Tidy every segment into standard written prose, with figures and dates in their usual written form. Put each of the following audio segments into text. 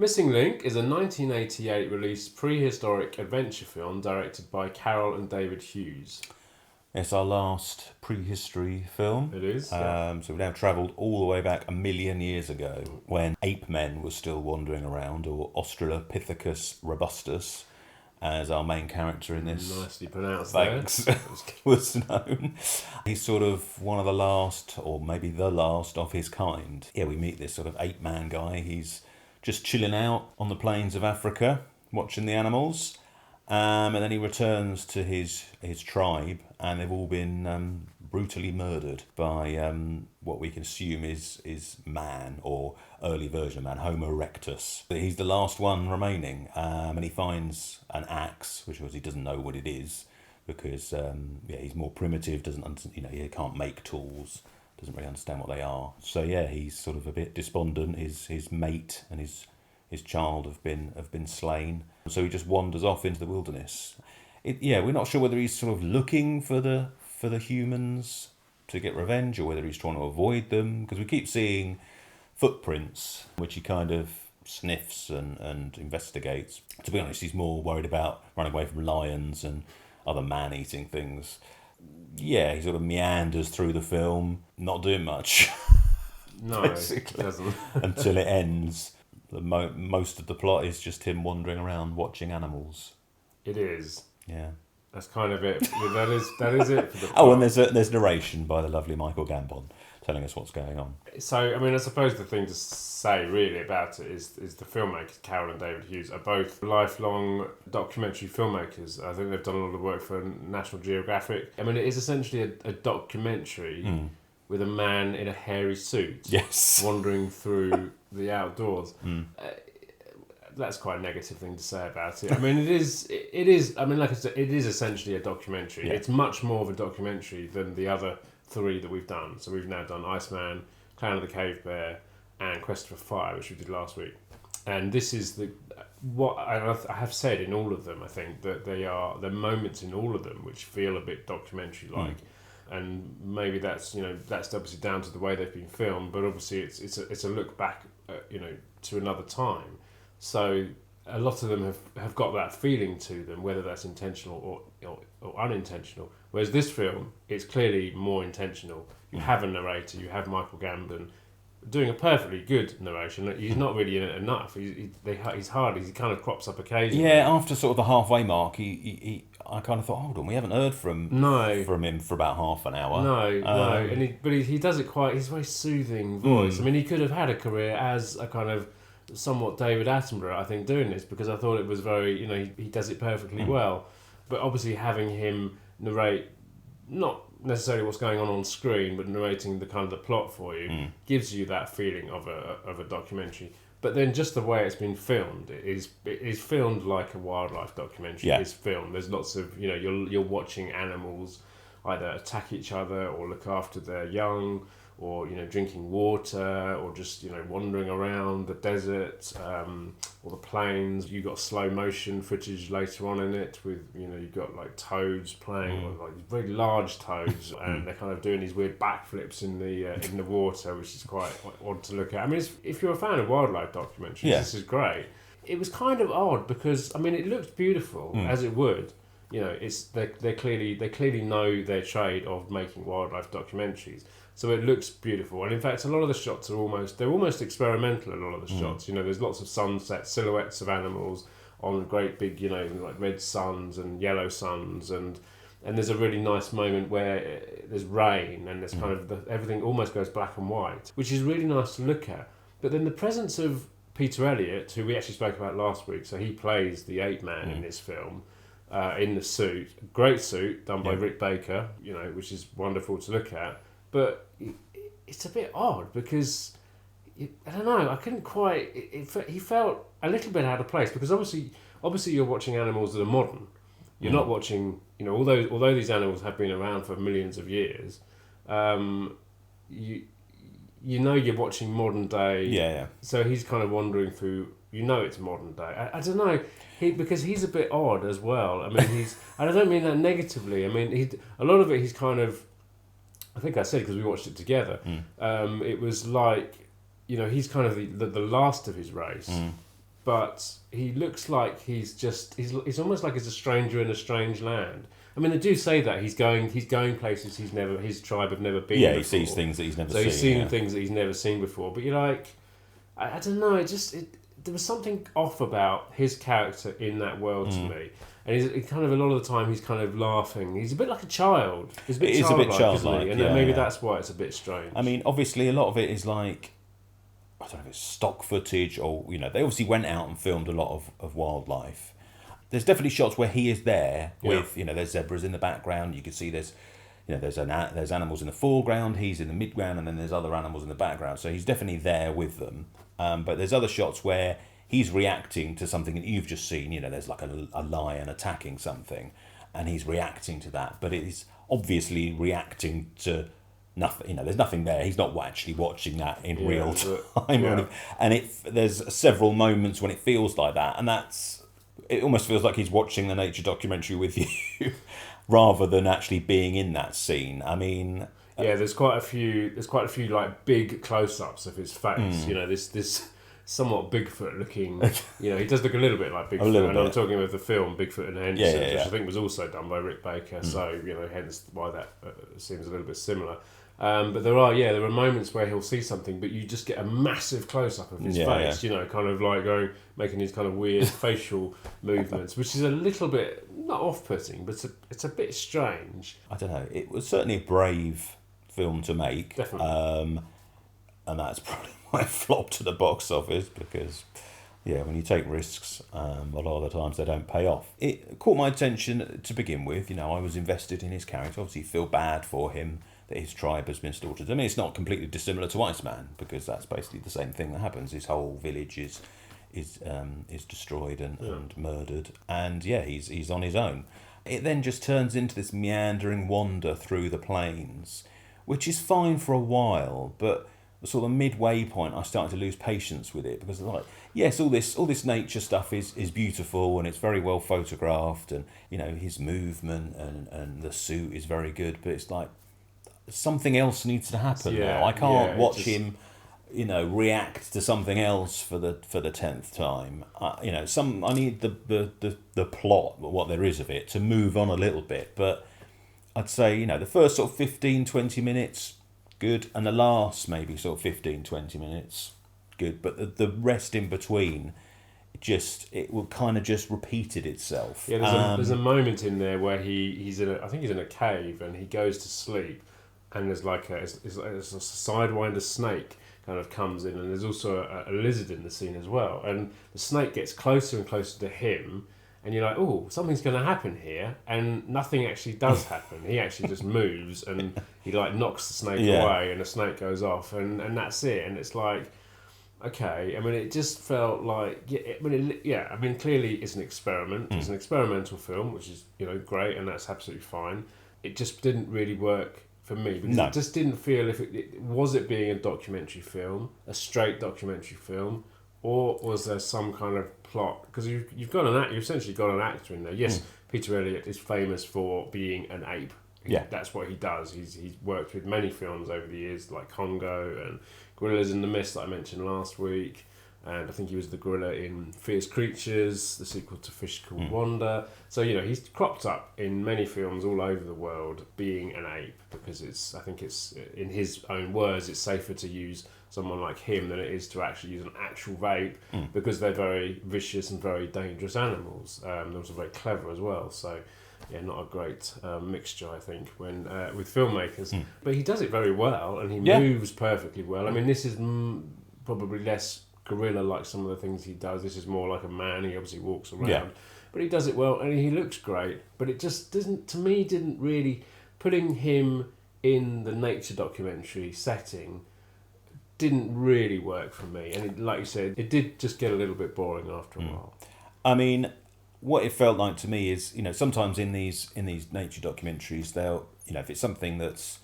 Missing Link is a 1988 released prehistoric adventure film directed by Carol and David Hughes. It's our last prehistory film. It is, yeah. So we've now travelled all the way back 1,000,000 years ago when ape men were still wandering around, or Australopithecus robustus, as our main character in this. Nicely pronounced Thanks. was known. He's sort of one of the last, or maybe the last of his kind. Yeah, we meet this sort of ape man guy. He's just chilling out on the plains of Africa, watching the animals. And then he returns to his tribe, and they've all been brutally murdered by what we can assume is man, or early version of man, Homo erectus. He's the last one remaining, and he finds an axe, which he doesn't know what it is, because he's more primitive, he can't make tools, doesn't really understand what they are. So yeah, he's sort of a bit despondent. His mate and his child have been slain, so he just wanders off into the wilderness. We're not sure whether he's sort of looking for the humans to get revenge, or whether he's trying to avoid them, because we keep seeing footprints which he kind of sniffs and investigates. To be honest, he's more worried about running away from lions and other man-eating things. Yeah, he sort of meanders through the film, not doing much. No, it doesn't. Until it ends. Most of the plot is just him wandering around watching animals. It is. Yeah. That's kind of it. That is it for the plot. Oh, and there's narration by the lovely Michael Gambon telling us what's going on. So, I mean, I suppose the thing to say really about it is the filmmakers, Carol and David Hughes, are both lifelong documentary filmmakers. I think they've done a lot of work for National Geographic. I mean, it is essentially a documentary with a man in a hairy suit, yes, wandering through the outdoors. That's quite a negative thing to say about it. I mean, it is. I mean, like I said, it is essentially a documentary. Yeah. It's much more of a documentary than the other three that we've done. So we've now done Iceman, Clan of the Cave Bear, and Quest for Fire, which we did last week. And this is what I have said in all of them. I think that there are moments in all of them which feel a bit documentary-like. And maybe that's obviously down to the way they've been filmed, but obviously it's a look back, to another time. So a lot of them have got that feeling to them, whether that's intentional or unintentional. Whereas this film, it's clearly more intentional. You have a narrator, you have Michael Gambon doing a perfectly good narration. He's not really in it enough. He's hard. He kind of crops up occasionally. Yeah, after sort of the halfway mark, I kind of thought, hold on, we haven't heard from him for about half an hour. No, but he does it quite. He's a very soothing voice. I mean, he could have had a career as a kind of somewhat David Attenborough, I think, doing this, because I thought it was very, he does it perfectly well. But obviously having him narrate, not necessarily what's going on screen, but narrating the kind of the plot for you, gives you that feeling of a documentary. But then just the way it's been filmed, it is filmed like a wildlife documentary. Yeah. It's filmed. There's lots of, you're watching animals either attack each other or look after their young, or drinking water, or just wandering around the desert, or the plains. You got slow motion footage later on in it with you've got like toads playing, or like very large toads, and they're kind of doing these weird backflips in the water, which is quite odd to look at. I mean, if you're a fan of wildlife documentaries, This is great. It was kind of odd because it looked beautiful as it would. They clearly know their trade of making wildlife documentaries. So it looks beautiful, and in fact, a lot of the shots are almost experimental. A lot of the shots, there's lots of sunset silhouettes of animals on great big, like red suns and yellow suns, and there's a really nice moment where there's rain and there's kind of everything almost goes black and white, which is really nice to look at. But then the presence of Peter Elliott, who we actually spoke about last week, so he plays the ape man in this film. In the suit, great suit done by Rick Baker, which is wonderful to look at. But it's a bit odd because I don't know. I couldn't quite. He felt a little bit out of place because obviously you're watching animals that are modern. You're not watching. Although these animals have been around for millions of years, you're watching modern day. Yeah. So he's kind of wandering through. It's modern day. I don't know. Because he's a bit odd as well. I mean, and I don't mean that negatively. I mean, a lot of it he's kind of. I think I said because we watched it together. It was like, he's kind of the last of his race, but he looks like he's almost like he's a stranger in a strange land. I mean, they do say that he's going places his tribe have never been. Yeah, before. he sees things that he's never So seen. he's seen yeah. things that he's never seen before. But you're like, I don't know. There was something off about his character in that world to me. And he kind of a lot of the time he's kind of laughing. He's a bit like a child. He's a bit childlike, isn't he? And maybe that's why it's a bit strange. I mean, obviously, a lot of it is like, I don't know if it's stock footage or, they obviously went out and filmed a lot of wildlife. There's definitely shots where he is there with, there's zebras in the background. You can see there's animals in the foreground, he's in the midground, and then there's other animals in the background. So he's definitely there with them. But there's other shots where he's reacting to something that you've just seen. There's like a lion attacking something, and he's reacting to that. But it's obviously reacting to nothing. There's nothing there. He's not actually watching that in real time. Yeah. And there's several moments when it feels like that, and it almost feels like he's watching the nature documentary with you, rather than actually being in that scene. I mean, there's quite a few like big close-ups of his face. This somewhat Bigfoot looking. He does look a little bit like Bigfoot. I'm talking about the film Bigfoot and Henderson, which I think was also done by Rick Baker. So hence why that seems a little bit similar. But there are moments where he'll see something, but you just get a massive close-up of his face, kind of like making these kind of weird facial movements, which is a little bit, not off-putting, but it's a bit strange. I don't know. It was certainly a brave film to make. Definitely. And that's probably why it flopped at the box office, because, when you take risks, a lot of the times they don't pay off. It caught my attention to begin with. I was invested in his character. Obviously, feel bad for him that his tribe has been slaughtered. I mean, it's not completely dissimilar to Iceman, because that's basically the same thing that happens. His whole village is destroyed and murdered, and he's on his own. It then just turns into this meandering wander through the plains, which is fine for a while, but the sort of midway point, I started to lose patience with it, because yes, all this nature stuff is beautiful and it's very well photographed, and his movement and the suit is very good, but it's like, something else needs to happen now. I can't watch him, react to something else for the 10th time. I need the plot, what there is of it, to move on a little bit. But I'd say, the first sort of 15, 20 minutes, good, and the last maybe sort of 15, 20 minutes, good. But the rest in between, it will kind of just repeated itself. Yeah, there's a moment in there where he's in a cave, and he goes to sleep. And there's like a sidewinder snake kind of comes in, and there's also a lizard in the scene as well. And the snake gets closer and closer to him, and you're like, oh, something's going to happen here, and nothing actually does happen. He actually just moves, and he like knocks the snake away, and the snake goes off, and that's it. And it's like, okay. I mean, it just felt like clearly it's an experiment. It's an experimental film, which is great, and that's absolutely fine. It just didn't really work for me, because it just didn't feel if it was it being a documentary film, a straight documentary film, or was there some kind of plot? Because you've essentially got an actor in there. Yes, Peter Elliott is famous for being an ape. That's what he does. He's worked with many films over the years, like Congo and Gorillas in the Mist that I mentioned last week. And I think he was the gorilla in Fierce Creatures, the sequel to Fish Called Wanda. So, he's cropped up in many films all over the world being an ape, because I think it's, in his own words, it's safer to use someone like him than it is to actually use an actual ape, because they're very vicious and very dangerous animals. They're also very clever as well. So, not a great mixture, I think, when with filmmakers. But he does it very well, and he moves perfectly well. I mean, this is probably less gorilla like some of the things he does. This is more like a man. He obviously walks around, but he does it well, and he looks great. But it just didn't really, putting him in the nature documentary setting didn't really work for me. And like you said, it did just get a little bit boring after a while. I mean, what it felt like to me is, sometimes in these nature documentaries, they'll, if it's something that's,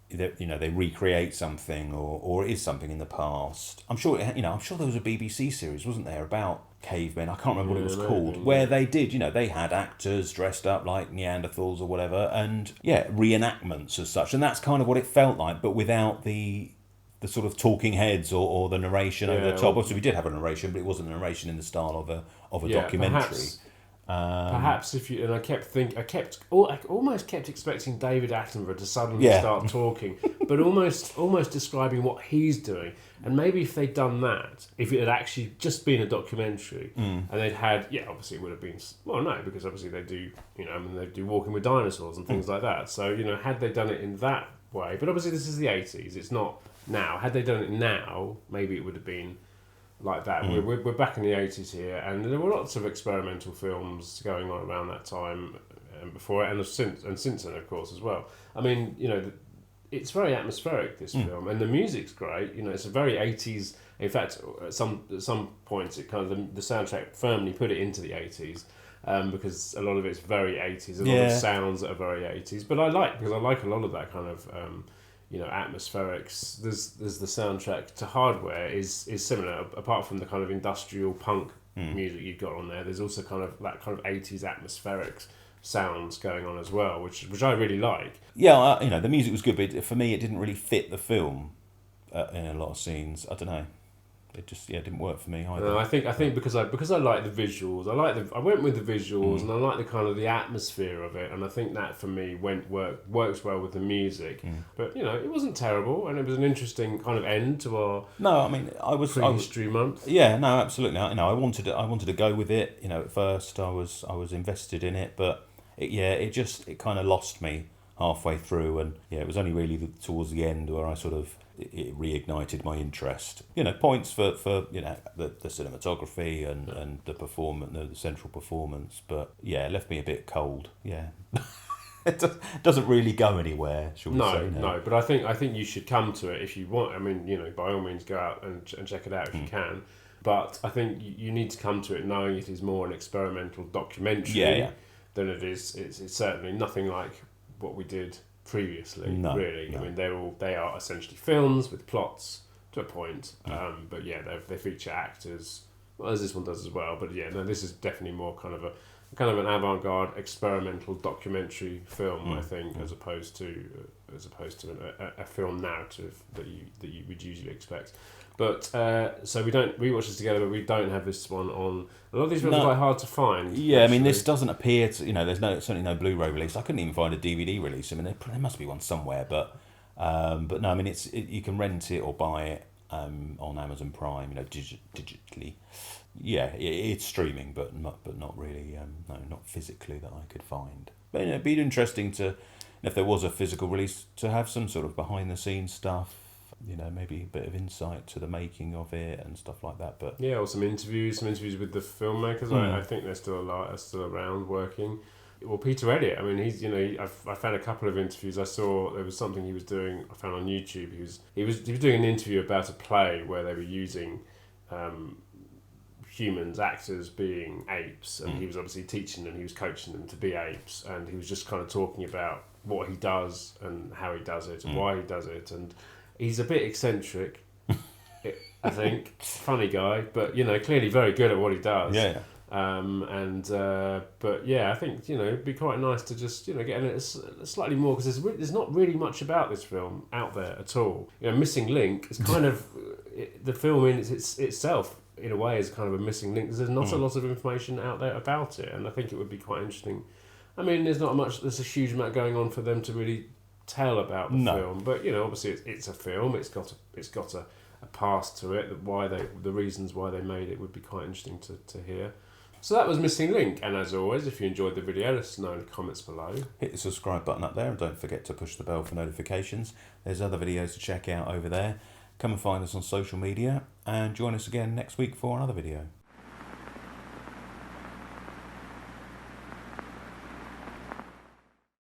they recreate something, or it is something in the past. I'm sure there was a BBC series, wasn't there, about cavemen. I can't remember what it was called, where they did, they had actors dressed up like Neanderthals or whatever, and reenactments as such. And that's kind of what it felt like, but without the the sort of talking heads or the narration over the top. or- Obviously, we did have a narration, but it wasn't a narration in the style of a yeah, documentary. Perhaps if you, and I almost kept expecting David Attenborough to suddenly Yeah. start talking, but almost describing what he's doing. And maybe if they'd done that, if it had actually just been a documentary, and they'd had, obviously it would have been, well, no, because obviously they do, they do Walking with Dinosaurs and things like that. So, had they done it in that way, but obviously this is the 80s, it's not now. Had they done it now, maybe it would have been like that. We're back in the 80s here, and there were lots of experimental films going on around that time and before it, and since then, of course, as well. I mean, it's very atmospheric, this film, and the music's great. It's a very 80s. In fact, at some points, it kind of the soundtrack firmly put it into the 80s. Because a lot of it's very 80s, a lot of sounds that are very 80s. But I like a lot of that kind of atmospherics. There's the soundtrack to Hardware is similar, apart from the kind of industrial punk music you've got on there. There's also kind of that kind of 80s atmospheric sounds going on as well, which I really like. Yeah, the music was good, but for me, it didn't really fit the film in a lot of scenes. I don't know. It just didn't work for me either. No, I think because I like the visuals. I went with the visuals, and I like the kind of the atmosphere of it, and I think that for me works well with the music. But it wasn't terrible, and it was an interesting kind of end to our prehistory month. Yeah, no, absolutely. I wanted to go with it. At first I was invested in it, but it kind of lost me halfway through, and it was only really towards the end where I sort of it reignited my interest. Points for the cinematography and the performance, the central performance, but it left me a bit cold. Yeah. It doesn't really go anywhere, shall we say? No, but I think you should come to it if you want. I mean, by all means go out and check it out if you can. But I think you need to come to it knowing it is more an experimental documentary than it is. It's certainly nothing like what we did previously. Really. No. I mean, they are essentially films with plots to a point. But they feature actors, well, as this one does as well. But this is definitely more kind of an avant-garde experimental documentary film, I think, as opposed to a film narrative that you would usually expect. But so we watch this together, but we don't have this one on. A lot of these films are quite hard to find. Yeah, actually. I mean, this doesn't appear to. There's certainly no Blu-ray release. I couldn't even find a DVD release. I mean, there must be one somewhere, but no. I mean, you can rent it or buy it on Amazon Prime. Digitally. Yeah, it's streaming, but not really. Not physically that I could find. But it'd be interesting to, if there was a physical release, to have some sort of behind-the-scenes stuff. Maybe a bit of insight to the making of it and stuff like that. But or some interviews with the filmmakers. I think they're still around working. Well, Peter Elliott. I mean, he's I found a couple of interviews. I saw there was something he was doing. I found on YouTube. He was doing an interview about a play where they were using humans, actors being apes, and he was obviously teaching them. He was coaching them to be apes, and he was just kind of talking about what he does and how he does it and why he does it. And he's a bit eccentric, I think. Funny guy, but clearly very good at what he does. Yeah. But I think it'd be quite nice to just get in it slightly more, because there's not really much about this film out there at all. Missing Link is kind of the film in itself in a way is kind of a missing link. There's not a lot of information out there about it, and I think it would be quite interesting. I mean, there's a huge amount going on for them to really tell about the film, but obviously it's a film. It's got a past to it. The reasons why they made it would be quite interesting to hear. So that was Missing Link, and as always, if you enjoyed the video, let us know in the comments below. Hit the subscribe button up there, and don't forget to push the bell for notifications. There's other videos to check out over there. Come and find us on social media, and join us again next week for another video.